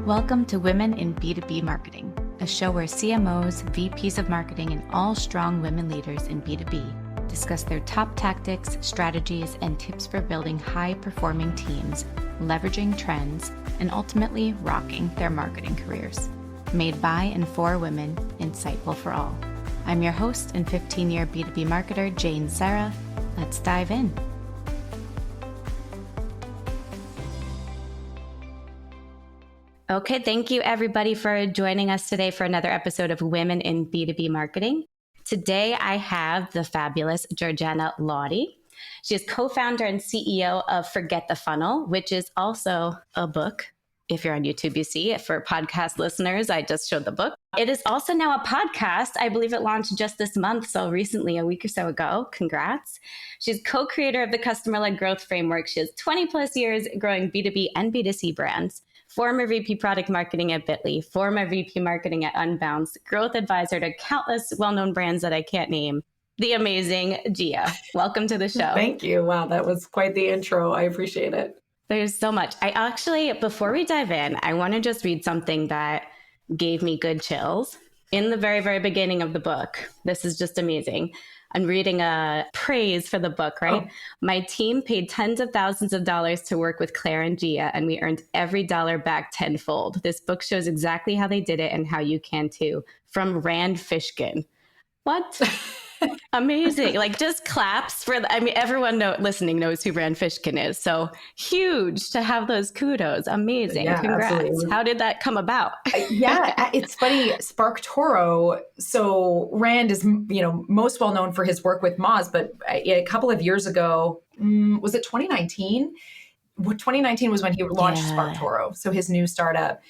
Welcome to Women in B2B Marketing, a show where CMOs, VPs of marketing, and all strong women leaders in B2B discuss their top tactics, strategies, and tips for building high-performing teams, leveraging trends, and ultimately rocking their marketing careers. Made by and for women, insightful for all. I'm your host and 15-year B2B marketer, Jane Serra. Let's dive in. Okay, thank you everybody for joining us today for another episode of Women in B2B Marketing. Today I have the fabulous Georgiana Laudi. She is co-founder and CEO of Forget the Funnel, which is also a book. If you're on YouTube, you see. For podcast listeners, I just showed the book. It is also now a podcast. I believe it launched just this month, so recently, a week or so ago. Congrats. She's co-creator of the Customer-Led Growth Framework. She has 20 plus years growing B2B and B2C brands. Former VP Product Marketing at Bitly, former VP Marketing at Unbounce, growth advisor to countless well-known brands that I can't name. The amazing Gia. Welcome to the show. Thank you. Wow, that was quite the intro. I appreciate it. There's so much. I actually, before we dive in, I want to just read something that gave me good chills. In the very, very beginning of the book, this is just amazing. I'm reading a praise for the book, right? Oh. My team paid tens of thousands of dollars to work with Claire and Gia, and we earned every dollar back tenfold. This book shows exactly how they did it and how you can too. From Rand Fishkin. What? Amazing. Like just claps for, everyone listening knows who Rand Fishkin is. So huge to have those kudos. Amazing. Yeah, congrats. Absolutely. How did that come about? Yeah, it's funny. SparkToro. So Rand is, most well known for his work with Moz, but a couple of years ago, was it 2019? 2019 was when he launched SparkToro. So his new startup.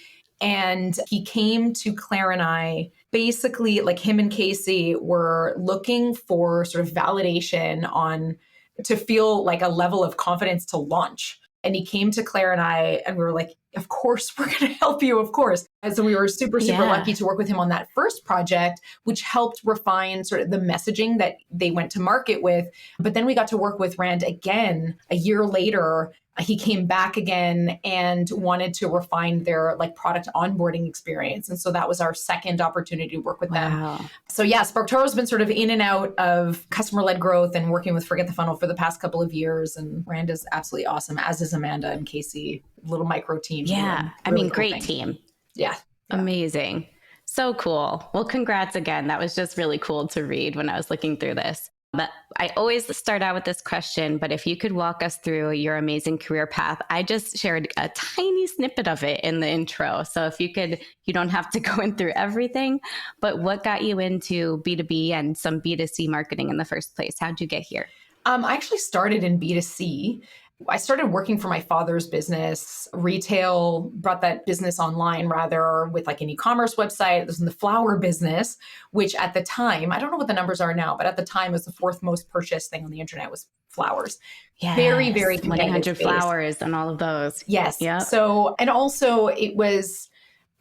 And he came to Claire and I, basically like him and Casey were looking for sort of validation to feel like a level of confidence to launch. And he came to Claire and I, and we were like, of course, we're going to help you, of course. And so we were super lucky to work with him on that first project, which helped refine sort of the messaging that they went to market with. But then we got to work with Rand again a year later. He came back again and wanted to refine their product onboarding experience. And so that was our second opportunity to work with them. So yeah, SparkToro has been sort of in and out of customer-led growth and working with Forget the Funnel for the past couple of years. And Rand is absolutely awesome, as is Amanda and Casey, little micro team. Yeah, really great team. Yeah. Amazing. So cool. Well, congrats again. That was just really cool to read when I was looking through this. But I always start out with this question, but if you could walk us through your amazing career path. I just shared a tiny snippet of it in the intro. So if you could, you don't have to go in through everything, but what got you into B2B and some B2C marketing in the first place? How'd you get here? I actually started in B2C. I started working for my father's business, retail, brought that business online rather with an e-commerce website. It was in the flower business, which at the time, I don't know what the numbers are now, but at the time was the fourth most purchased thing on the internet was flowers. Yes. Very, very competitive. 100 flowers and all of those. Yes. Yep. So, and also it was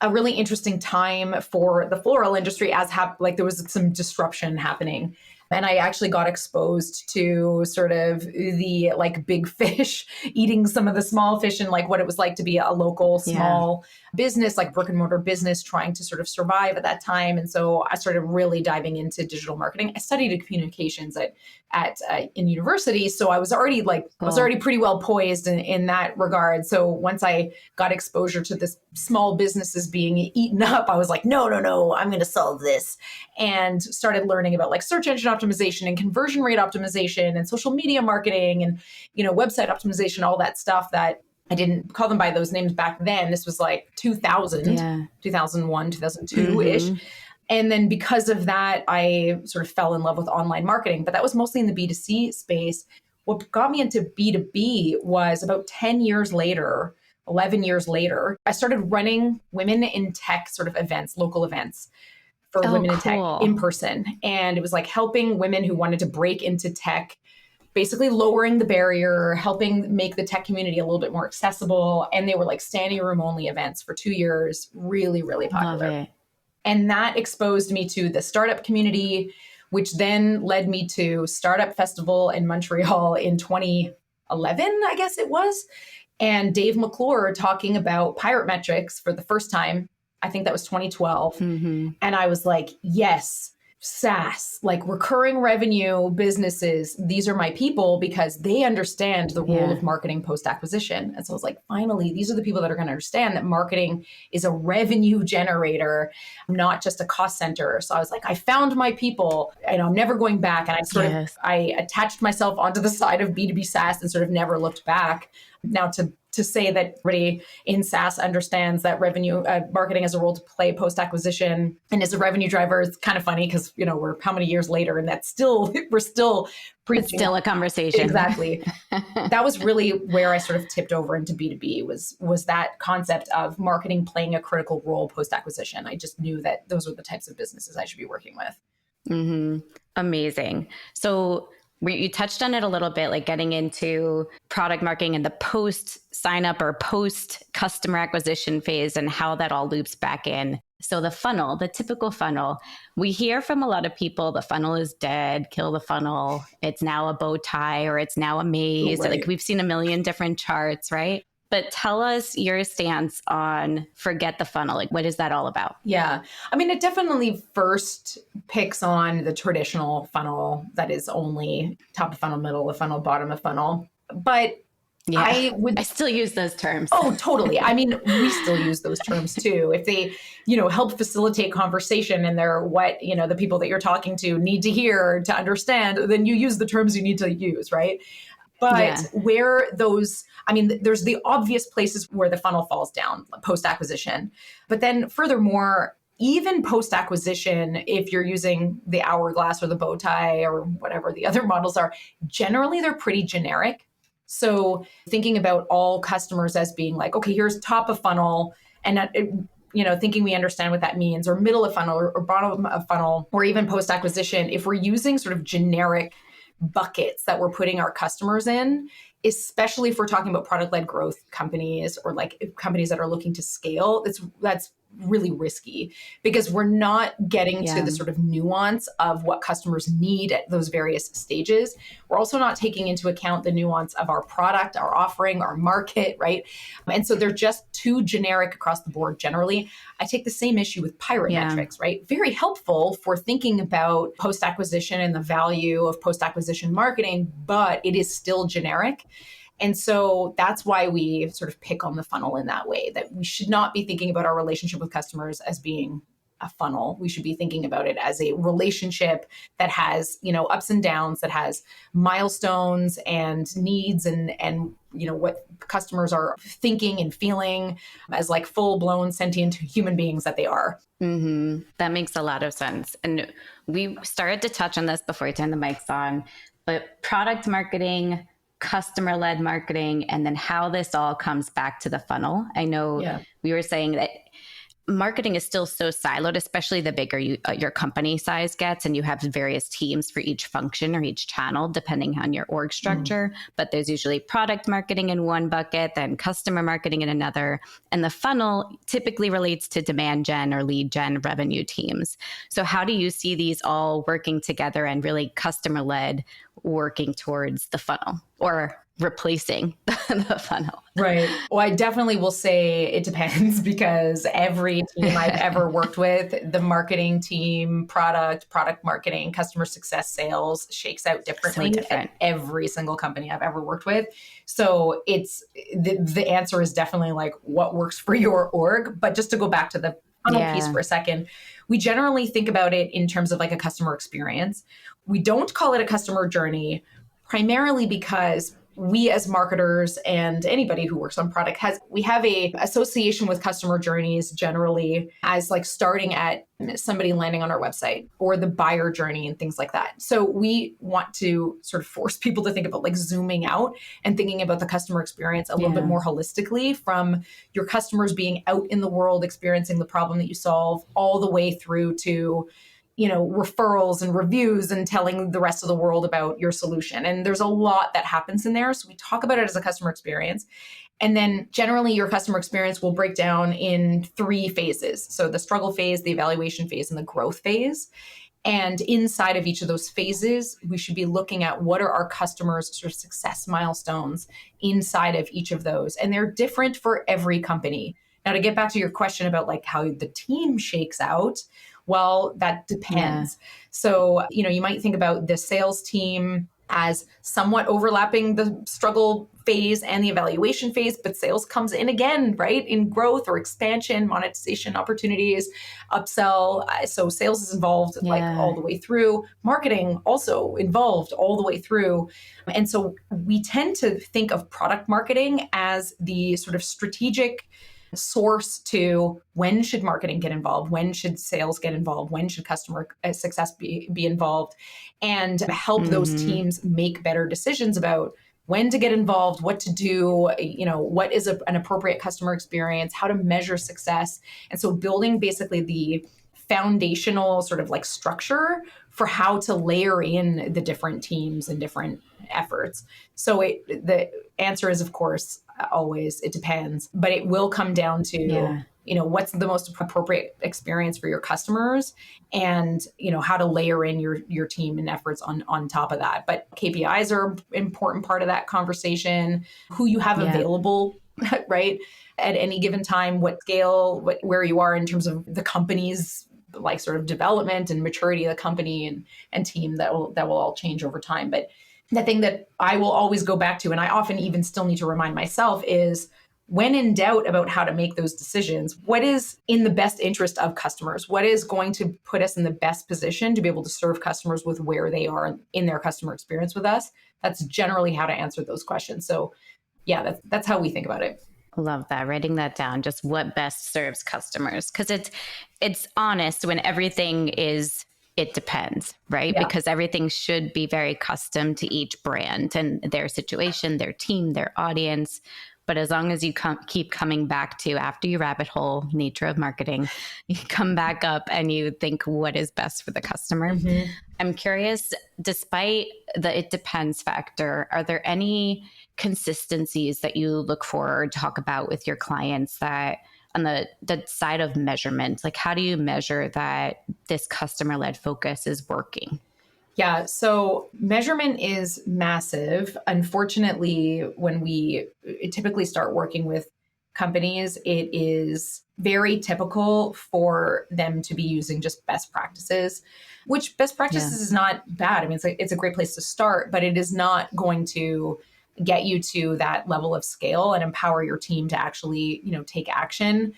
a really interesting time for the floral industry there was some disruption happening. And I actually got exposed to sort of the big fish eating some of the small fish and what it was like to be a local small business, brick and mortar business trying to sort of survive at that time. And so I started really diving into digital marketing. I studied communications in university. So I was already pretty well poised in that regard. So once I got exposure to this small businesses being eaten up, I was like, no, I'm going to solve this. And started learning about search engine optimization and conversion rate optimization and social media marketing and, website optimization, all that stuff that I didn't call them by those names back then. This was 2000, 2001, 2002-ish. Mm-hmm. And then because of that, I sort of fell in love with online marketing, but that was mostly in the B2C space. What got me into B2B was about 11 years later, I started running women in tech sort of events, local events for women in tech in person. And it was helping women who wanted to break into tech, basically lowering the barrier, helping make the tech community a little bit more accessible. And they were standing room only events for 2 years, really, really popular. Love it. And that exposed me to the startup community, which then led me to Startup Festival in Montreal in 2011, I guess it was. and Dave McClure talking about pirate metrics for the first time. I think that was 2012. Mm-hmm. And I was like, yes, SaaS, like recurring revenue businesses, these are my people because they understand the role of marketing post-acquisition. And so I was like, finally, these are the people that are going to understand that marketing is a revenue generator, not just a cost center. So I was like, I found my people and I'm never going back. And I attached myself onto the side of B2B SaaS and sort of never looked back. Now to say that everybody in SaaS understands that revenue marketing has a role to play post-acquisition and is a revenue driver is kind of funny because, we're how many years later and we're still preaching. It's still a conversation. Exactly. That was really where I sort of tipped over into B2B was that concept of marketing playing a critical role post-acquisition. I just knew that those were the types of businesses I should be working with. Mm-hmm. Amazing. So you touched on it a little bit, like getting into product marketing and the post sign up or post customer acquisition phase and how that all loops back in. So the typical funnel, we hear from a lot of people, the funnel is dead, kill the funnel. It's now a bow tie or it's now a maze. Right. Like we've seen a million different charts, right? But tell us your stance on forget the funnel. Like, what is that all about? Yeah. I mean, it definitely first picks on the traditional funnel that is only top of funnel, middle of funnel, bottom of funnel. But I still use those terms. Oh, totally. I mean, we still use those terms too. If they, help facilitate conversation and they're what, the people that you're talking to need to hear to understand, then you use the terms you need to use, right? But where there's the obvious places where the funnel falls down post-acquisition. But then furthermore, even post-acquisition, if you're using the hourglass or the bow tie or whatever the other models are, generally they're pretty generic. So thinking about all customers as being like, okay, here's top of funnel and thinking we understand what that means, or middle of funnel or bottom of funnel, or even post-acquisition, if we're using sort of generic buckets that we're putting our customers in, especially if we're talking about product-led growth companies or like companies that are looking to scale, that's really risky because we're not getting to the sort of nuance of what customers need at those various stages. We're also not taking into account the nuance of our product, our offering, our market, right? And so they're just too generic across the board generally. I take the same issue with pirate metrics, right? Very helpful for thinking about post-acquisition and the value of post-acquisition marketing, but it is still generic. And so that's why we sort of pick on the funnel in that way, that we should not be thinking about our relationship with customers as being a funnel. We should be thinking about it as a relationship that has, ups and downs, that has milestones and needs and what customers are thinking and feeling as like full-blown sentient human beings that they are. Mm-hmm. That makes a lot of sense. And we started to touch on this before I turned the mics on, but product marketing, customer-led marketing, and then how this all comes back to the funnel. I know we were saying that marketing is still so siloed, especially the bigger your company size gets and you have various teams for each function or each channel, depending on your org structure. But there's usually product marketing in one bucket, then customer marketing in another. And the funnel typically relates to demand gen or lead gen revenue teams. So how do you see these all working together and really customer-led working towards the funnel or replacing the funnel? Right. Well, I definitely will say it depends because every team I've ever worked with, the marketing team, product marketing, customer success, sales shakes out differently at every single company I've ever worked with. So it's the answer is definitely like what works for your org. But just to go back to the funnel piece for a second, we generally think about it in terms of like a customer experience. We don't call it a customer journey primarily because we as marketers and anybody who works on product we have a association with customer journeys generally as like starting at somebody landing on our website or the buyer journey and things like that. So we want to sort of force people to think about like zooming out and thinking about the customer experience a little bit more holistically, from your customers being out in the world, experiencing the problem that you solve, all the way through to referrals and reviews and telling the rest of the world about your solution. And there's a lot that happens in there. So we talk about it as a customer experience. And then generally your customer experience will break down in 3 phases. So the struggle phase, the evaluation phase, and the growth phase. And inside of each of those phases, we should be looking at what are our customers' sort of success milestones inside of each of those. And they're different for every company. Now, to get back to your question about like how the team shakes out, well, that depends. Yeah. So, you might think about the sales team as somewhat overlapping the struggle phase and the evaluation phase, but sales comes in again, right? In growth or expansion, monetization opportunities, upsell. So sales is involved like all the way through. Marketing also involved all the way through. And so we tend to think of product marketing as the sort of strategic source to when should marketing get involved, when should sales get involved, when should customer success be involved, and help those teams make better decisions about when to get involved, what to do, what is an appropriate customer experience, how to measure success. And so building basically the foundational sort of like structure for how to layer in the different teams and different efforts. So the answer is, of course, always it depends, but it will come down to what's the most appropriate experience for your customers, and how to layer in your team and efforts on top of that. But KPIs are an important part of that conversation. Who you have available, right, at any given time, what scale, where you are in terms of the company's like sort of development and maturity of the company and team, that will all change over time. But the thing that I will always go back to, and I often even still need to remind myself, is when in doubt about how to make those decisions, what is in the best interest of customers? What is going to put us in the best position to be able to serve customers with where they are in their customer experience with us? That's generally how to answer those questions. So yeah, that's how we think about it. Love that. Writing that down, just what best serves customers. Because it's honest when everything is, it depends, right? Yeah. Because everything should be very custom to each brand and their situation, their team, their audience. But as long as you keep coming back to, after you rabbit hole, nature of marketing, you come back up and you think what is best for the customer. Mm-hmm. I'm curious, despite the it depends factor, are there any consistencies that you look for or talk about with your clients that on the side of measurement, like how do you measure that this customer-led focus is working? Yeah, so measurement is massive. Unfortunately, when we typically start working with companies, it is very typical for them to be using just best practices, which best practices is not bad. I mean, it's a great place to start, but it is not going to get you to that level of scale and empower your team to actually, take action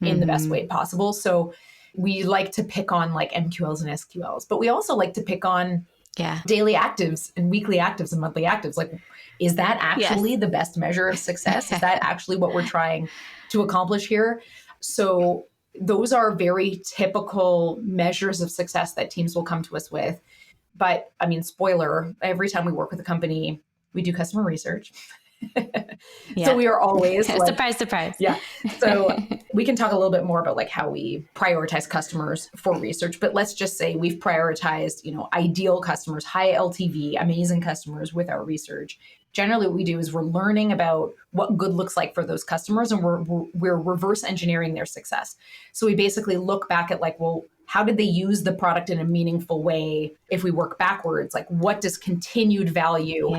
in the best way possible. So we like to pick on like MQLs and SQLs, but we also like to pick on daily actives and weekly actives and monthly actives. Like, is that actually the best measure of success? Is that actually what we're trying to accomplish here? So those are very typical measures of success that teams will come to us with. But I mean, spoiler, every time we work with a company, we do customer research. So we are always surprise. Yeah. So we can talk a little bit more about like how we prioritize customers for research, but let's just say we've prioritized, ideal customers, high LTV, amazing customers with our research. Generally what we do is we're learning about what good looks like for those customers, and we're reverse engineering their success. So we basically look back at like, well, how did they use the product in a meaningful way? If we work backwards, like what does continued value,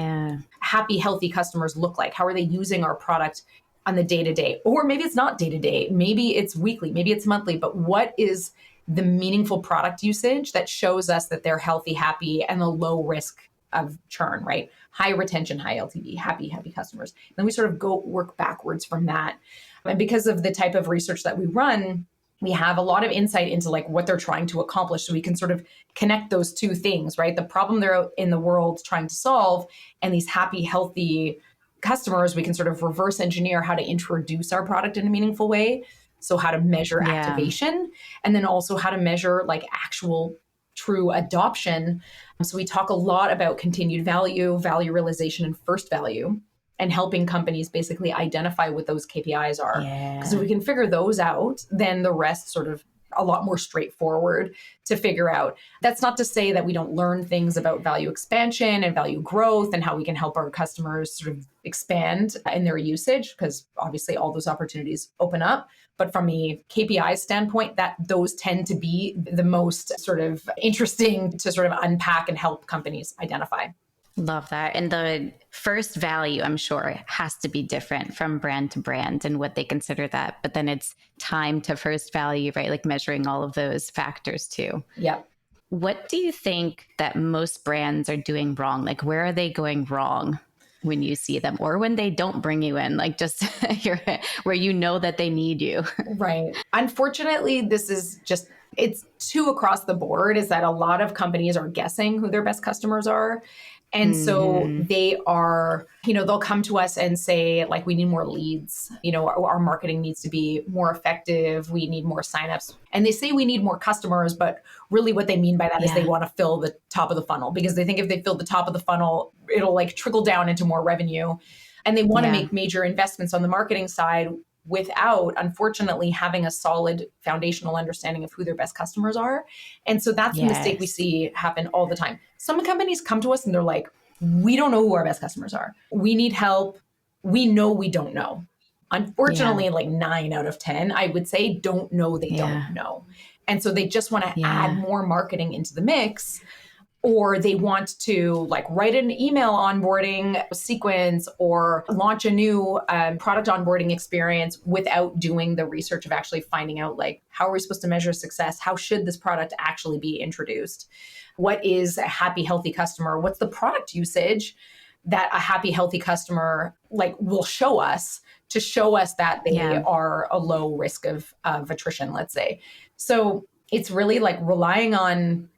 happy, healthy customers look like? How are they using our product on the day-to-day? Or maybe it's not day-to-day, maybe it's weekly, maybe it's monthly, but what is the meaningful product usage that shows us that they're healthy, happy, and a low risk of churn, right? High retention, high LTV, happy customers. Then we sort of go work backwards from that. And because of the type of research that we run, we have a lot of insight into like what they're trying to accomplish. So we can sort of connect those two things, right? The problem they're in the world trying to solve, and these happy, healthy customers, we can sort of reverse engineer how to introduce our product in a meaningful way. So how to measure activation, and then also how to measure like actual true adoption. So we talk a lot about continued value, value realization, and first value, and helping companies basically identify what those KPIs are. Because if we can figure those out, then the rest sort of a lot more straightforward to figure out. That's not to say that we don't learn things about value expansion and value growth and how we can help our customers sort of expand in their usage, because obviously all those opportunities open up. But from a KPI standpoint, that those tend to be the most sort of interesting to sort of unpack and help companies identify. Love that. And the first value, I'm sure, has to be different from brand to brand and what they consider that. But then it's time to first value, right? Like measuring all of those factors too. Yeah. What do you think that most brands are doing wrong? Like, where are they going wrong when you see them, or when they don't bring you in, like just where you know that they need you? Right. Unfortunately, it's too across the board, is that a lot of companies are guessing who their best customers are. And so they are, they'll come to us and say, like, we need more leads. Our marketing needs to be more effective. We need more signups. And they say we need more customers, but really what they mean by that is they want to fill the top of the funnel, because they think if they fill the top of the funnel, it'll like trickle down into more revenue. And they want to make major investments on the marketing side without, unfortunately, having a solid foundational understanding of who their best customers are. And so that's the mistake we see happen all the time. Some companies come to us and they're like, we don't know who our best customers are. We need help. We know we don't know. Unfortunately, like 9 out of 10, I would say, don't know they don't know. And so they just want to add more marketing into the mix, or they want to like write an email onboarding sequence or launch a new product onboarding experience without doing the research of actually finding out, like, how are we supposed to measure success? How should this product actually be introduced? What is a happy, healthy customer? What's the product usage that a happy, healthy customer like will show us to show us that they are a low risk of attrition, let's say. So it's really like relying on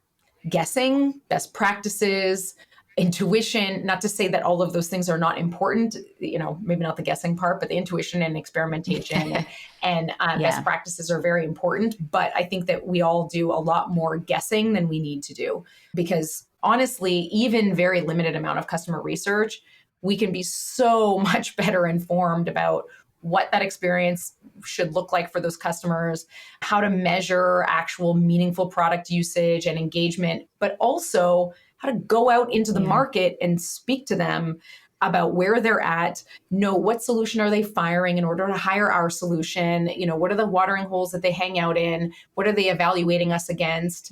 guessing, best practices, intuition. Not to say that all of those things are not important, maybe not the guessing part, but the intuition and experimentation and best practices are very important. But I think that we all do a lot more guessing than we need to do, because honestly, even very limited amount of customer research, we can be so much better informed about what that experience should look like for those customers, how to measure actual meaningful product usage and engagement, but also how to go out into the market and speak to them about where they're at, know what solution are they firing in order to hire our solution, what are the watering holes that they hang out in, what are they evaluating us against,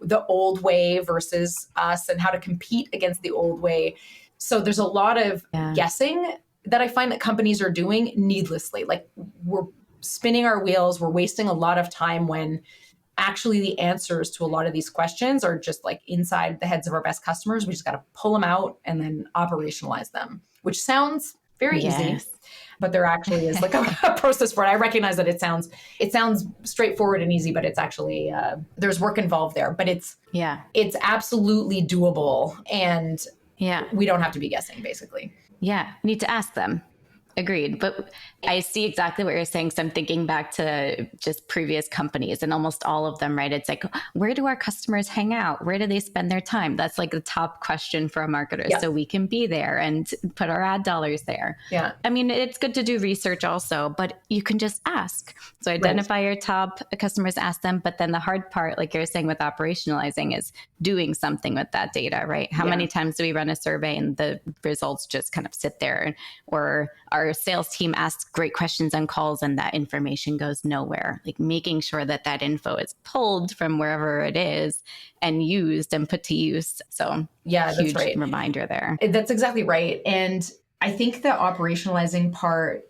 the old way versus us, and how to compete against the old way. So there's a lot of guessing that I find that companies are doing needlessly. Like, we're spinning our wheels, we're wasting a lot of time when actually the answers to a lot of these questions are just like inside the heads of our best customers. We just got to pull them out and then operationalize them, which sounds very easy, but there actually is like a process for it. I recognize that it sounds straightforward and easy, but it's actually, there's work involved there, but it's absolutely doable. And we don't have to be guessing, basically. Yeah, need to ask them. Agreed. But I see exactly what you're saying. So I'm thinking back to just previous companies and almost all of them, right? It's like, where do our customers hang out? Where do they spend their time? That's like the top question for a marketer. So we can be there and put our ad dollars there. Yeah. I mean, it's good to do research also, but you can just ask. So identify your top customers, ask them. But then the hard part, like you're saying with operationalizing, is doing something with that data, right? How many times do we run a survey and the results just kind of sit there, or our sales team asks great questions on calls and that information goes nowhere? Like making sure that that info is pulled from wherever it is and used and put to use. So huge reminder there. That's exactly right. And I think the operationalizing part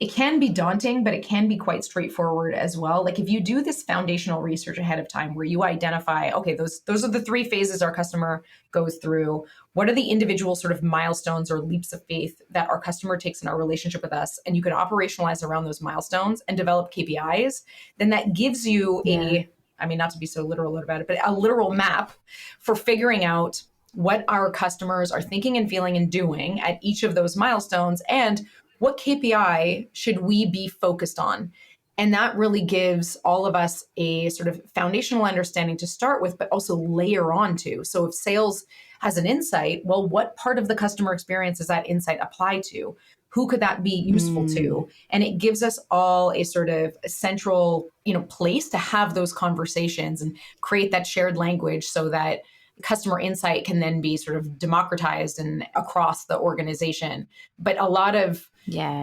it can be daunting, but it can be quite straightforward as well. Like if you do this foundational research ahead of time where you identify, okay, those are the 3 phases our customer goes through. What are the individual sort of milestones or leaps of faith that our customer takes in our relationship with us? And you can operationalize around those milestones and develop KPIs. Then that gives you not to be so literal about it, but a literal map for figuring out what our customers are thinking and feeling and doing at each of those milestones, and what KPI should we be focused on? And that really gives all of us a sort of foundational understanding to start with, but also layer on to. So if sales has an insight, well, what part of the customer experience does that insight apply to? Who could that be useful to? And it gives us all a sort of central, place to have those conversations and create that shared language so that customer insight can then be sort of democratized and across the organization. But a lot of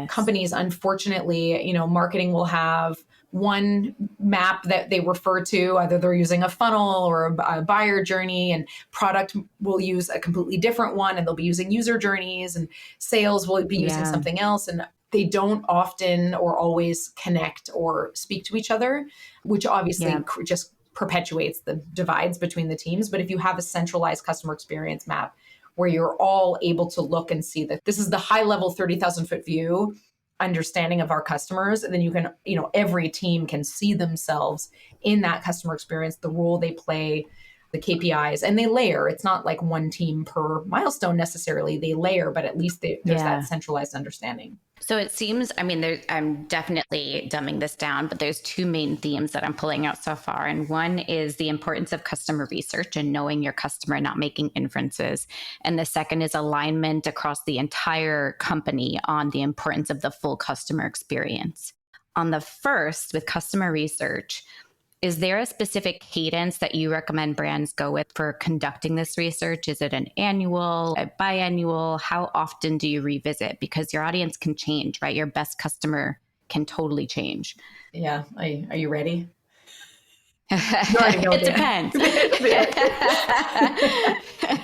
companies, unfortunately, marketing will have one map that they refer to, either they're using a funnel or a buyer journey, and product will use a completely different one, and they'll be using user journeys, and sales will be using something else. And they don't often or always connect or speak to each other, which obviously just perpetuates the divides between the teams. But if you have a centralized customer experience map where you're all able to look and see that this is the high level 30,000 foot view understanding of our customers, and then you can, every team can see themselves in that customer experience, the role they play, the KPIs, and they layer. It's not like one team per milestone necessarily. They layer, but at least there's that centralized understanding. So it seems, I'm definitely dumbing this down, but there's two main themes that I'm pulling out so far. And one is the importance of customer research and knowing your customer, not making inferences. And the second is alignment across the entire company on the importance of the full customer experience. On the first, with customer research, is there a specific cadence that you recommend brands go with for conducting this research? Is it an annual, a biannual? How often do you revisit? Because your audience can change, right? Your best customer can totally change. Yeah. Are you ready? It depends.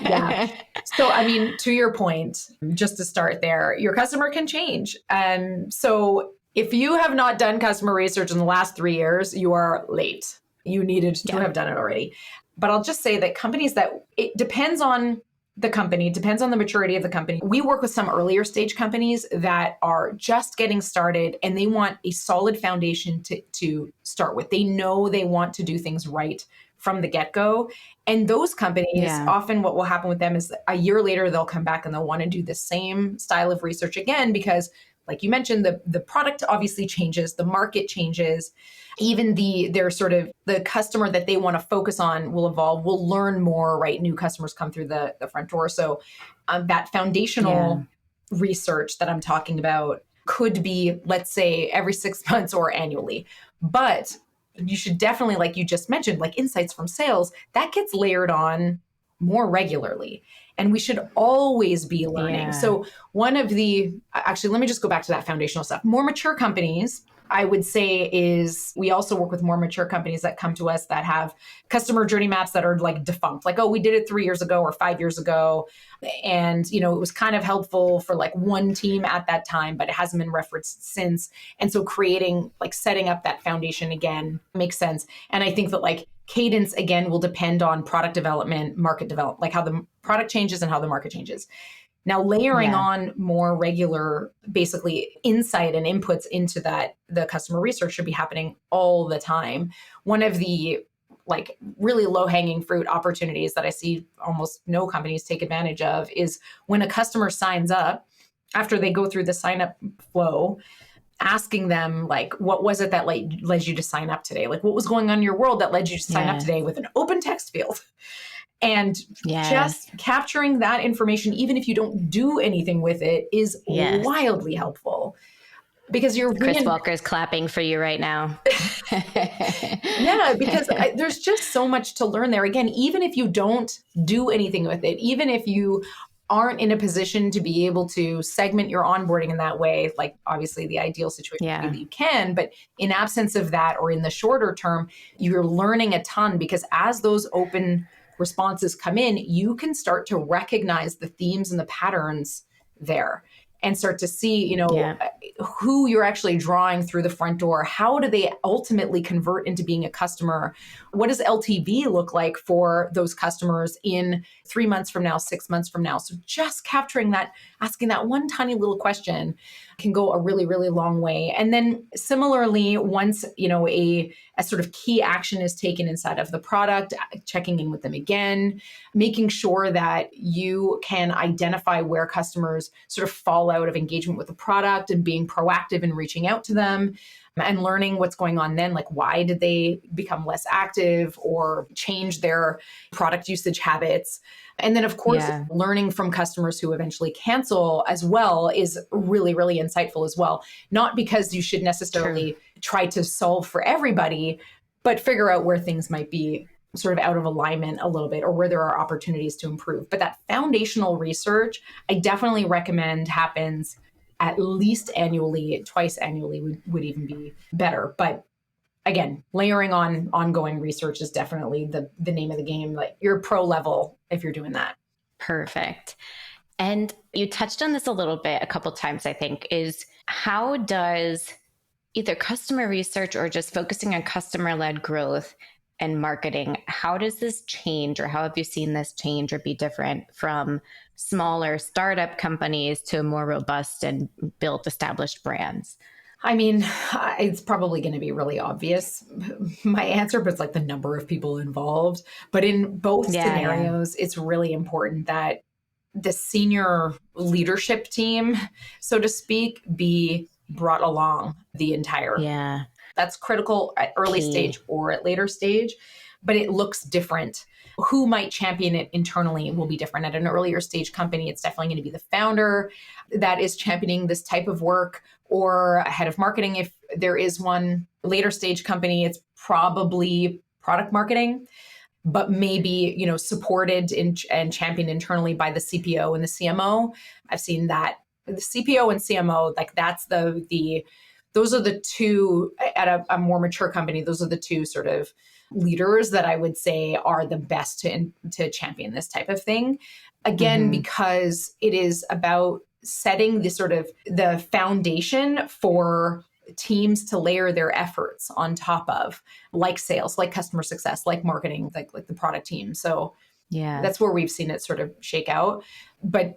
Yeah. So, to your point, just to start there, your customer can change. So if you have not done customer research in the last 3 years, you are late. You needed to have done it already. But I'll just say that companies it depends on the company, depends on the maturity of the company. We work with some earlier stage companies that are just getting started and they want a solid foundation to start with. They know they want to do things right from the get-go. And those companies, often what will happen with them is a year later, they'll come back and they'll want to do the same style of research again, because like you mentioned, the product obviously changes, the market changes, even their sort of the customer that they want to focus on will evolve, will learn more, right? New customers come through the front door. So that foundational research that I'm talking about could be, let's say, every 6 months or annually. But you should definitely, like you just mentioned, like insights from sales, that gets layered on more regularly. And we should always be learning. So actually, let me just go back to that foundational stuff. More mature companies, I would say, we also work with more mature companies that come to us that have customer journey maps that are like defunct. Like, oh, we did it 3 years ago or 5 years ago. And, it was kind of helpful for like one team at that time, but it hasn't been referenced since. And so setting up that foundation again makes sense. And I think that like cadence, again, will depend on product development, market development, like how the product changes and how the market changes. Now, layering on more regular, basically insight and inputs into the customer research should be happening all the time. One of the like really low hanging fruit opportunities that I see almost no companies take advantage of is when a customer signs up, after they go through the sign up flow, asking them like, what was it that led you to sign up today? Like, what was going on in your world that led you to sign up today, with an open text field? And just capturing that information, even if you don't do anything with it, is wildly helpful. Because Chris Walker's clapping for you right now. Because there's just so much to learn there. Again, even if you don't do anything with it, even if you aren't in a position to be able to segment your onboarding in that way, like obviously the ideal situation would be that you can, but in absence of that, or in the shorter term, you're learning a ton, because as those open responses come in, you can start to recognize the themes and the patterns there and start to see, who you're actually drawing through the front door. How do they ultimately convert into being a customer? What does LTV look like for those customers in 3 months from now, 6 months from now? So just capturing that, asking that one tiny little question can go a really, really long way. And then similarly, once, a sort of key action is taken inside of the product, checking in with them again, making sure that you can identify where customers sort of fall fallout of engagement with the product and being proactive and reaching out to them and learning what's going on then, like why did they become less active or change their product usage habits. And then, of course, learning from customers who eventually cancel as well is really, really insightful as well. Not because you should necessarily try to solve for everybody, but figure out where things might be sort of out of alignment a little bit or where there are opportunities to improve. But that foundational research, I definitely recommend happens at least annually. Twice annually would even be better. But again, layering on ongoing research is definitely the name of the game. Like you're pro level if you're doing that. Perfect. And you touched on this a little bit a couple times, I think, is how does either customer research or just focusing on customer-led growth and marketing, how does this change, or how have you seen this change or be different from smaller startup companies to more robust and built established brands? I mean, it's probably going to be really obvious, my answer, but it's like the number of people involved. But in both scenarios, it's really important that the senior leadership team, so to speak, be brought along the entire. Yeah. That's critical at early stage or at later stage, but it looks different. Who might champion it internally will be different. At an earlier stage company, it's definitely going to be the founder that is championing this type of work, or a head of marketing if there is one. Later stage company, it's probably product marketing, but maybe, supported and championed internally by the CPO and the CMO. I've seen that. The CPO and CMO, like that's those are the two at a more mature company. Those are the two sort of leaders that I would say are the best to champion this type of thing. Again, because it is about setting the foundation for teams to layer their efforts on top of, like sales, like customer success, like marketing, like the product team. So that's where we've seen it sort of shake out. But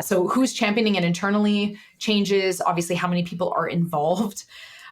so who's championing it internally changes, obviously, how many people are involved.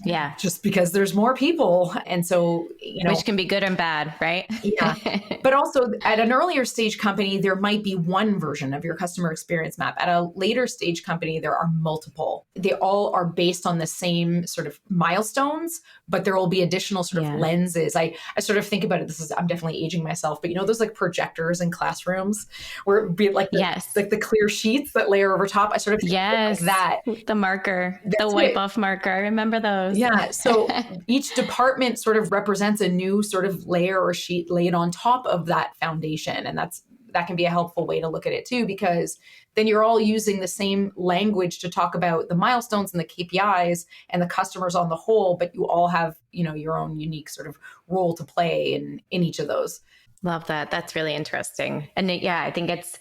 Yeah. Just because there's more people. And so, which can be good and bad, right? Yeah. But also at an earlier stage company, there might be one version of your customer experience map. At a later stage company, there are multiple. They all are based on the same sort of milestones, but there will be additional sort of lenses. I sort of think about it. I'm definitely aging myself, but those like projectors in classrooms where it would be like the clear sheets that layer over top. I sort of think like that. The marker, the wipe off marker. I remember those. Yeah. So each department sort of represents a new sort of layer or sheet laid on top of that foundation. And that can be a helpful way to look at it too, because then you're all using the same language to talk about the milestones and the KPIs and the customers on the whole, but you all have, your own unique sort of role to play in each of those. Love that. That's really interesting. And I think it's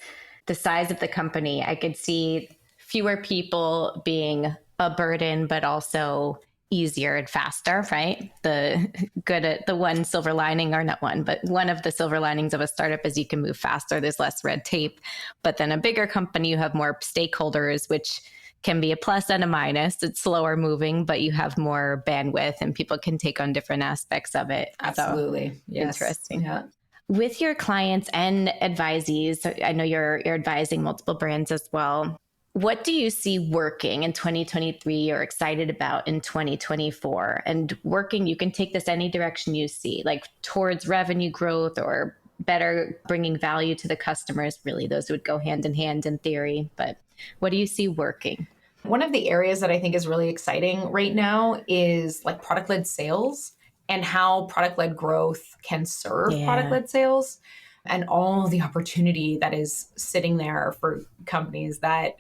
the size of the company. I could see fewer people being a burden, but also easier and faster, right? The one silver lining, or not one, but one of the silver linings of a startup is you can move faster. There's less red tape. But then a bigger company, you have more stakeholders, which can be a plus and a minus. It's slower moving, but you have more bandwidth and people can take on different aspects of it. Absolutely. So, yes. Interesting. Yeah. With your clients and advisees, I know you're advising multiple brands as well. What do you see working in 2023 or excited about in 2024? And working, you can take this any direction you see, like towards revenue growth or better bringing value to the customers. Really, those would go hand in hand in theory. But what do you see working? One of the areas that I think is really exciting right now is like product-led sales and how product-led growth can serve product-led sales, and all the opportunity that is sitting there for companies that,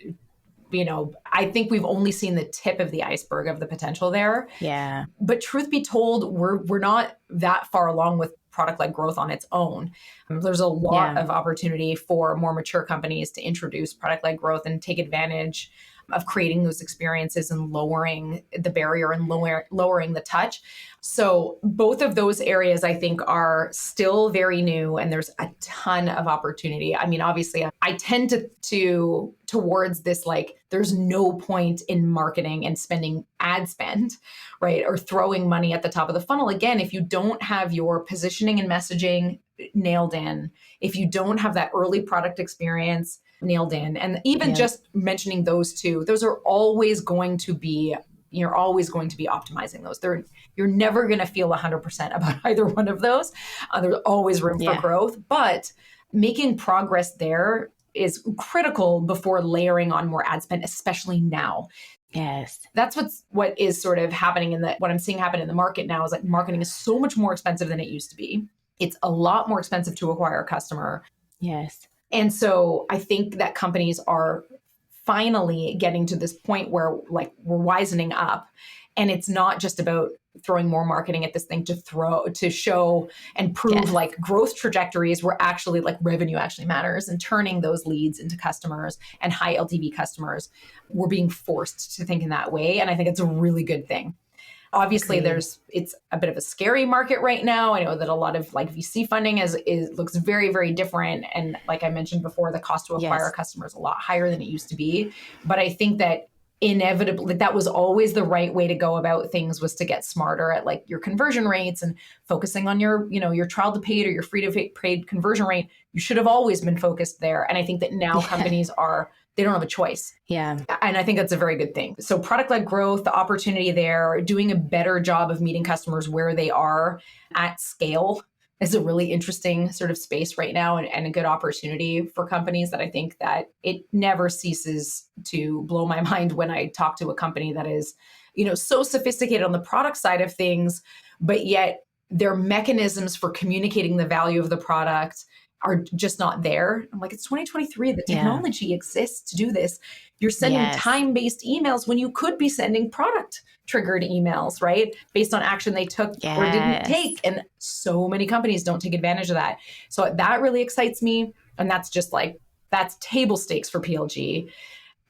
I think we've only seen the tip of the iceberg of the potential there. Yeah. But truth be told, we're not that far along with product-led growth on its own. There's a lot of opportunity for more mature companies to introduce product-led growth and take advantage of creating those experiences and lowering the barrier and lowering the touch. So both of those areas, I think, are still very new, and there's a ton of opportunity. I mean, obviously, I tend to towards this, like, there's no point in marketing and spending ad spend, right? Or throwing money at the top of the funnel. Again, if you don't have your positioning and messaging nailed in, if you don't have that early product experience nailed in. And even Yeah. just mentioning those two, those are always going to be, you're always going to be optimizing those. You're never going to feel 100% about either one of those. There's always room for growth, but making progress there is critical before layering on more ad spend, especially now. Yes. That's what is sort of happening what I'm seeing happen in the market now is like marketing is so much more expensive than it used to be. It's a lot more expensive to acquire a customer. Yes. And so I think that companies are finally getting to this point where like we're wisening up, and it's not just about throwing more marketing at this thing to show and prove like growth trajectories where actually like revenue actually matters, and turning those leads into customers and high LTV customers. We're being forced to think in that way. And I think it's a really good thing. Obviously, it's a bit of a scary market right now. I know that a lot of like VC funding looks very, very different. And like I mentioned before, the cost to acquire a customer is a lot higher than it used to be. But I think that inevitably that was always the right way to go about things, was to get smarter at like your conversion rates and focusing on your trial to paid or your free to paid conversion rate. You should have always been focused there. And I think that now companies they don't have a choice. Yeah. And I think that's a very good thing. So product-led growth, the opportunity there, doing a better job of meeting customers where they are at scale is a really interesting sort of space right now, and a good opportunity for companies that I think that it never ceases to blow my mind when I talk to a company that is, so sophisticated on the product side of things, but yet their mechanisms for communicating the value of the product are just not there. I'm like, it's 2023. The technology exists to do this. You're sending time-based emails when you could be sending product-triggered emails, right? Based on action they took or didn't take. And so many companies don't take advantage of that. So that really excites me. And that's just like, that's table stakes for PLG.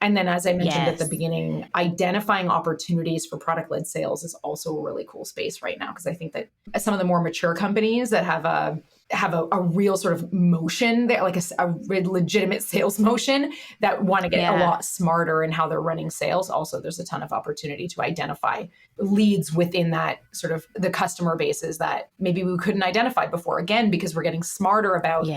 And then, as I mentioned at the beginning, identifying opportunities for product-led sales is also a really cool space right now, because I think that some of the more mature companies that have a real sort of motion there, like a legitimate sales motion, that want to get a lot smarter in how they're running sales. Also, there's a ton of opportunity to identify leads within that sort of the customer bases that maybe we couldn't identify before, again, because we're getting smarter about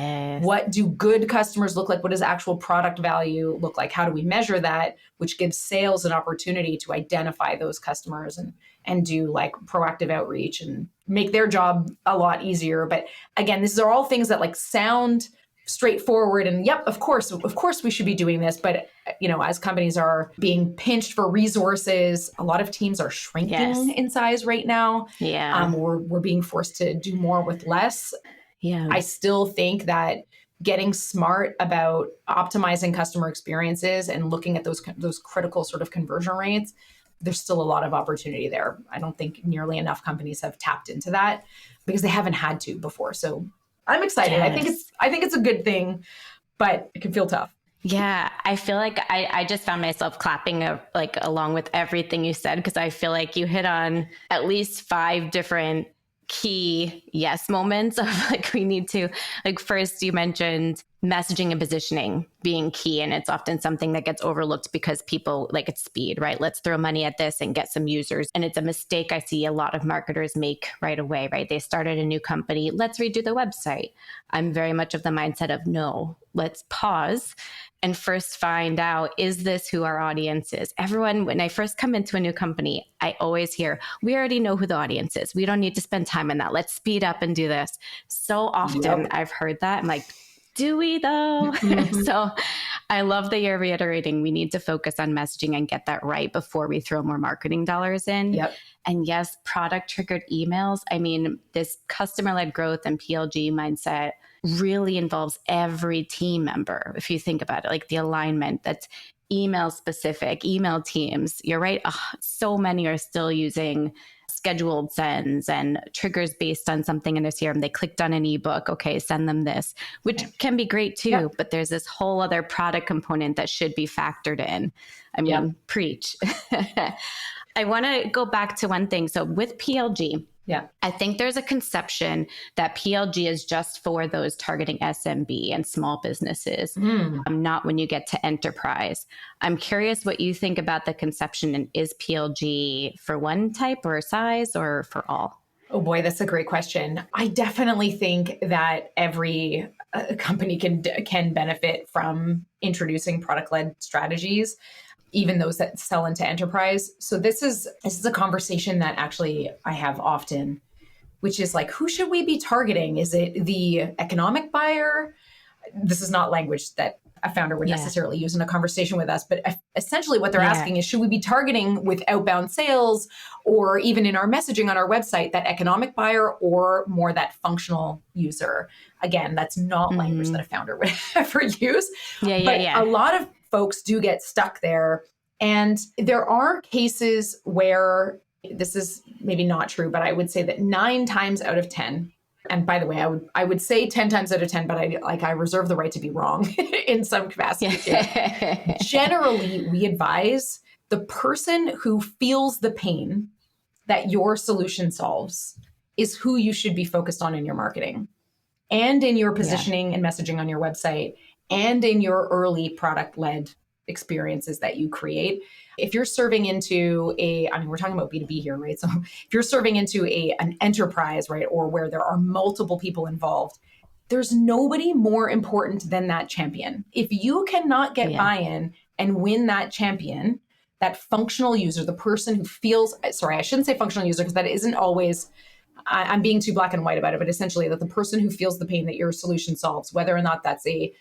what do good customers look like? What does actual product value look like? How do we measure that? Which gives sales an opportunity to identify those customers and do like proactive outreach and make their job a lot easier. But again, these are all things that like sound straightforward and of course we should be doing this. But as companies are being pinched for resources, a lot of teams are shrinking in size right now. We're being forced to do more with less. I still think that getting smart about optimizing customer experiences and looking at those critical sort of conversion rates, there's still a lot of opportunity there. I don't think nearly enough companies have tapped into that because they haven't had to before. So I'm excited. I think it's a good thing, but it can feel tough. Yeah, I feel like I just found myself clapping along with everything you said, because I feel like you hit on at least 5 different key moments of like, we need to, like, first you mentioned messaging and positioning being key, and it's often something that gets overlooked because people like it's speed, right? Let's throw money at this and get some users. And it's a mistake I see a lot of marketers make right away, right? They started a new company, let's redo the website. I'm very much of the mindset of no, let's pause and first find out, is this who our audience is? Everyone, when I first come into a new company, I always hear, we already know who the audience is. We don't need to spend time on that. Let's speed up and do this. So often I've heard that. I'm like, do we though? So I love that you're reiterating we need to focus on messaging and get that right before we throw more marketing dollars in. And yes, product triggered emails. I mean, this customer-led growth and PLG mindset really involves every team member. If you think about it, like the alignment that's email specific, email teams, you're right. So many are still using scheduled sends and triggers based on something in their CRM. They clicked on an ebook. Okay, send them this, which can be great too. But there's this whole other product component that should be factored in. I mean, preach. I want to go back to one thing. So with PLG, I think there's a conception that PLG is just for those targeting SMB and small businesses, not when you get to enterprise. I'm curious what you think about the conception, and is PLG for one type or size or for all? Oh boy, that's a great question. I definitely think that every a company can benefit from introducing product-led strategies, even those that sell into enterprise. So this is a conversation that actually I have often, which is like, who should we be targeting? Is it the economic buyer? This is not language that a founder would necessarily use in a conversation with us, but essentially what they're asking is, should we be targeting with outbound sales, or even in our messaging on our website, that economic buyer or more that functional user? Again, that's not language that a founder would ever use. But a lot of folks do get stuck there. And there are cases where this is maybe not true, but I would say that 9 times out of 10, and by the way, I would say 10 times out of 10, but I reserve the right to be wrong in some capacity. Generally, we advise the person who feels the pain that your solution solves is who you should be focused on in your marketing and in your positioning and messaging on your website and in your early product-led experiences that you create. If you're serving into we're talking about B2B here, right? So if you're serving into an enterprise, right, or where there are multiple people involved, there's nobody more important than that champion. If you cannot get buy-in and win that champion, that functional user, the person who feels, sorry, I shouldn't say functional user because that isn't always, I'm being too black and white about it, but essentially that the person who feels the pain that your solution solves, whether or not that's a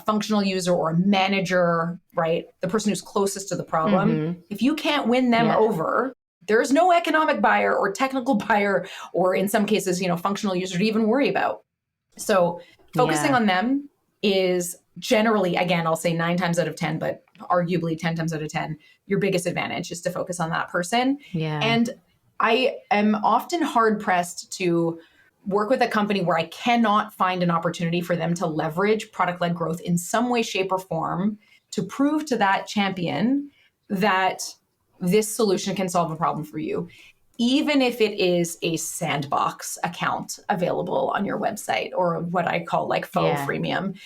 functional user or a manager, right? The person who's closest to the problem. If you can't win them over, there's no economic buyer or technical buyer, or in some cases, functional user to even worry about. So focusing on them is generally, again, I'll say 9 times out of 10, but arguably 10 times out of 10, your biggest advantage is to focus on that person. And I am often hard pressed to work with a company where I cannot find an opportunity for them to leverage product-led growth in some way, shape, or form to prove to that champion that this solution can solve a problem for you, even if it is a sandbox account available on your website, or what I call like faux freemium,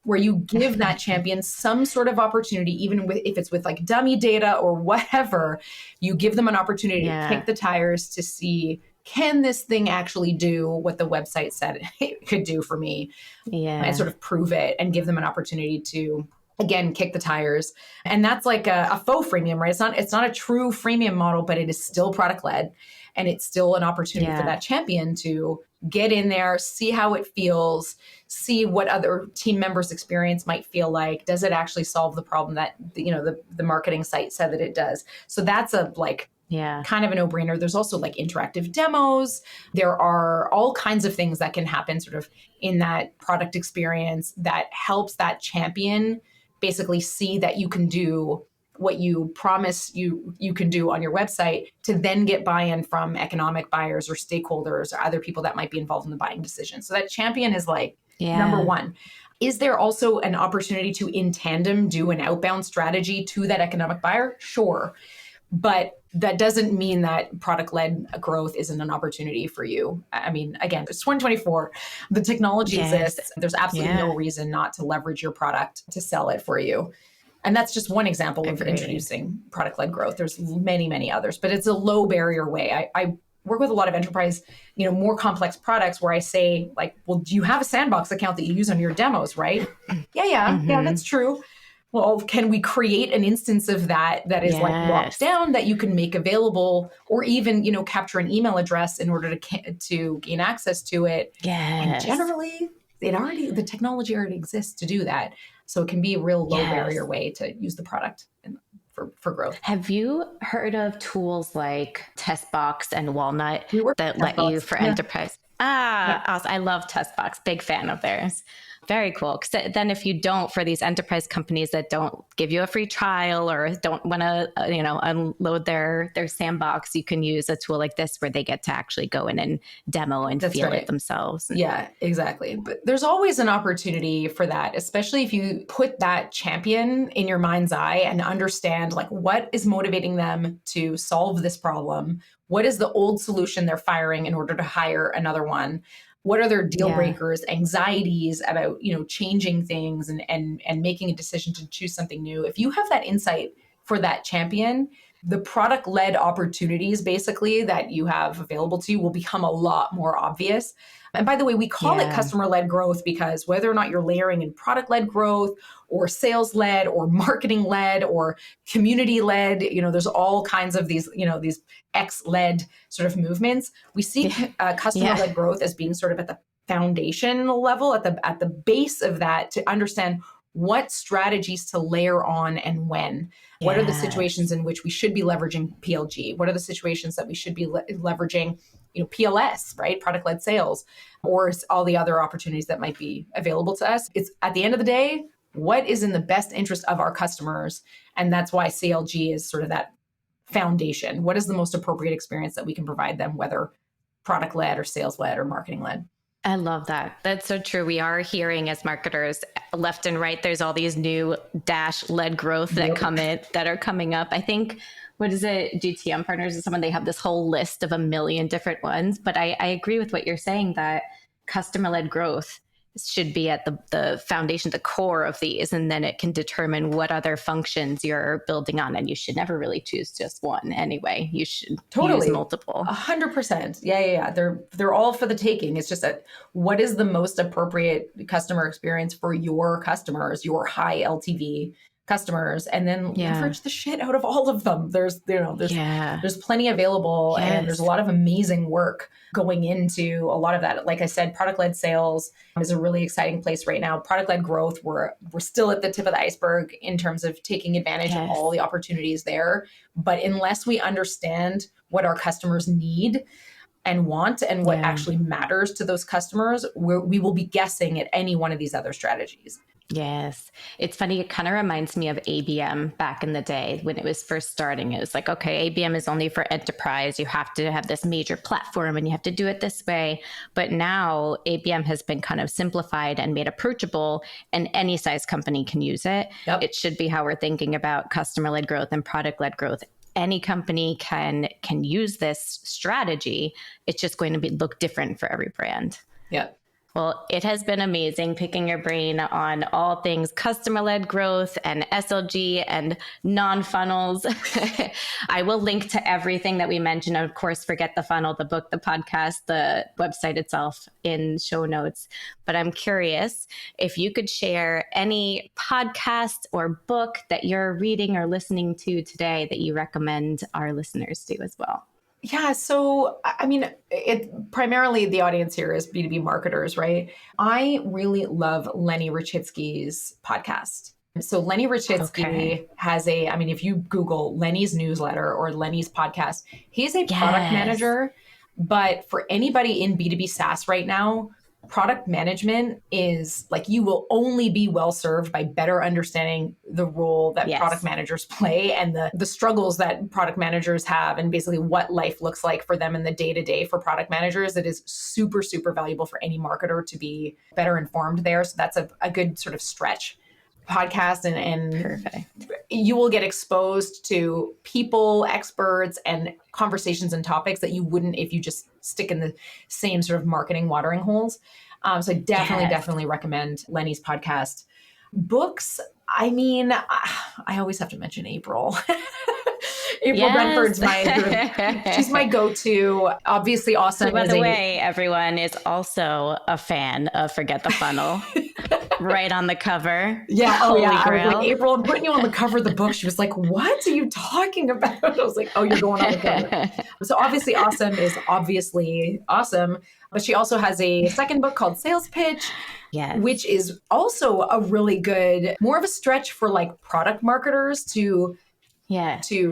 where you give that champion some sort of opportunity, even if it's with like dummy data or whatever, you give them an opportunity to kick the tires to see, can this thing actually do what the website said it could do for me? And sort of prove it and give them an opportunity to, again, kick the tires. And that's like a faux freemium, right? It's not a true freemium model, but it is still product led. And it's still an opportunity for that champion to get in there, see how it feels, see what other team members' experience might feel like. Does it actually solve the problem that, the marketing site said that it does? So that's kind of a no-brainer. There's also like interactive demos. There are all kinds of things that can happen sort of in that product experience that helps that champion basically see that you can do what you promise you can do on your website, to then get buy-in from economic buyers or stakeholders or other people that might be involved in the buying decision. So that champion is like number one. Is there also an opportunity to, in tandem, do an outbound strategy to that economic buyer? Sure. But that doesn't mean that product-led growth isn't an opportunity for you. I mean, again, it's 2024. The technology exists. There's absolutely no reason not to leverage your product to sell it for you. And that's just one example of introducing product-led growth. There's many, many others, but it's a low barrier way. I work with a lot of enterprise, more complex products where I say like, well, do you have a sandbox account that you use on your demos, right? Yeah, that's true. Well, can we create an instance of that is like locked down that you can make available, or even, capture an email address in order to gain access to it? And generally, the technology already exists to do that. So it can be a real low barrier way to use the product for growth. Have you heard of tools like Testbox and Walnut that let you for enterprise? Awesome. I love Testbox. Big fan of theirs. Very cool. Because then if you don't, for these enterprise companies that don't give you a free trial or don't want to, unload their sandbox, you can use a tool like this where they get to actually go in and demo and feel it themselves. Yeah, exactly. But there's always an opportunity for that, especially if you put that champion in your mind's eye and understand like what is motivating them to solve this problem. What is the old solution they're firing in order to hire another one? What are their deal breakers, anxieties about, changing things and making a decision to choose something new? If you have that insight for that champion, the product-led opportunities basically that you have available to you will become a lot more obvious. And by the way, we call it customer-led growth because whether or not you're layering in product-led growth or sales-led or marketing-led or community-led, there's all kinds of these, these X-led sort of movements. We see customer-led growth as being sort of at the foundational level, at the base of that, to understand what strategies to layer on and when. What are the situations in which we should be leveraging PLG? What are the situations that we should be leveraging, PLS, right? Product-led sales, or all the other opportunities that might be available to us. It's at the end of the day, what is in the best interest of our customers? And that's why CLG is sort of that foundation. What is the most appropriate experience that we can provide them, whether product-led or sales-led or marketing-led? I love that. That's so true. We are hearing as marketers left and right, there's all these new Dash-led growth that that are coming up. I think, what is it? GTM Partners is someone, they have this whole list of 1 million different ones. But I agree with what you're saying, that customer-led growth should be at the foundation, the core of these, and then it can determine what other functions you're building on. And you should never really choose just one anyway. You should use multiple. 100%. Yeah. They're all for the taking. It's just that what is the most appropriate customer experience for your customers, your high LTV customers, and then leverage the shit out of all of them. There's plenty available, and there's a lot of amazing work going into a lot of that. Like I said, product-led sales is a really exciting place right now. Product-led growth, we're still at the tip of the iceberg in terms of taking advantage of all the opportunities there. But unless we understand what our customers need and want and what actually matters to those customers, we will be guessing at any one of these other strategies. Yes. It's funny. It kind of reminds me of ABM back in the day when it was first starting. It was like, okay, ABM is only for enterprise. You have to have this major platform and you have to do it this way. But now ABM has been kind of simplified and made approachable, and any size company can use it. Yep. It should be how we're thinking about customer-led growth and product-led growth. Any company can use this strategy. It's just going to look different for every brand. Yeah. Well, it has been amazing picking your brain on all things customer-led growth and SLG and non-funnels. I will link to everything that we mentioned. Of course, Forget the Funnel, the book, the podcast, the website itself in show notes. But I'm curious if you could share any podcast or book that you're reading or listening to today that you recommend our listeners do as well. Yeah. So, I mean, primarily the audience here is B2B marketers, right? I really love Lenny Rachitsky's podcast. So Lenny Rachitsky has if you Google Lenny's newsletter or Lenny's podcast, he's a product manager. But for anybody in B2B SaaS right now, product management is like, you will only be well served by better understanding the role that product managers play and the struggles that product managers have, and basically what life looks like for them in the day-to-day for product managers. It is super, super valuable for any marketer to be better informed there. So that's a good sort of stretch podcast, and Perfect. You will get exposed to people, experts, and conversations and topics that you wouldn't if you just stick in the same sort of marketing watering holes. So I definitely recommend Lenny's podcast. Books, I always have to mention April. April Brentford's she's my go-to. Obviously awesome. So by the way, everyone is also a fan of Forget the Funnel. Right on the cover. Yeah. Holy Grail. I was like, April, I'm putting you on the cover of the book. She was like, what are you talking about? I was like, oh, you're going on the cover. So obviously awesome is obviously awesome. But she also has a second book called Sales Pitch, which is also a really good, more of a stretch for like product marketers to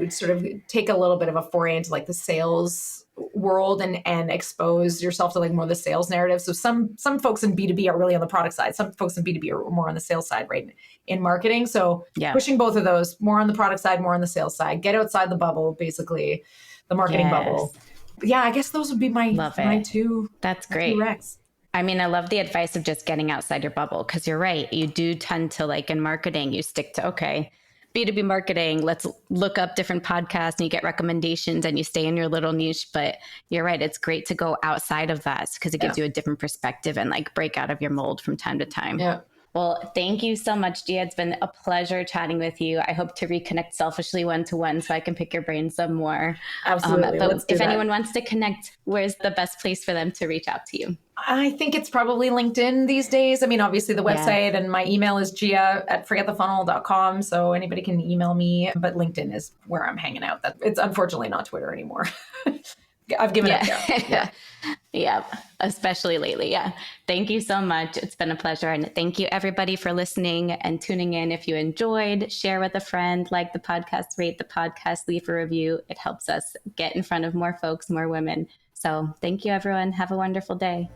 sort of take a little bit of a foray into like the sales world and expose yourself to like more of the sales narrative. So some folks in B2B are really on the product side. Some folks in B2B are more on the sales side, right? In marketing. So pushing both of those, more on the product side, more on the sales side, get outside the bubble, basically the marketing bubble. But I guess those would be my two. That's great. Recs. I love the advice of just getting outside your bubble, because you're right. You do tend to, like in marketing, you stick to, B2B marketing, let's look up different podcasts and you get recommendations and you stay in your little niche. But you're right. It's great to go outside of that because it gives you a different perspective and like break out of your mold from time to time. Yeah. Well, thank you so much, Gia. It's been a pleasure chatting with you. I hope to reconnect selfishly one-to-one so I can pick your brain some more. Absolutely. But Let's do if that. anyone wants to connect, where's the best place for them to reach out to you? I think it's probably LinkedIn these days. I mean, obviously the Yeah. website and my email is gia@forgetthefunnel.com. So anybody can email me, but LinkedIn is where I'm hanging out. It's unfortunately not Twitter anymore. I've given up there. Yeah. Yeah. Yeah. Especially lately. Yeah. Thank you so much. It's been a pleasure. And thank you everybody for listening and tuning in. If you enjoyed, share with a friend, like the podcast, rate the podcast, leave a review. It helps us get in front of more folks, more women. So thank you, everyone. Have a wonderful day.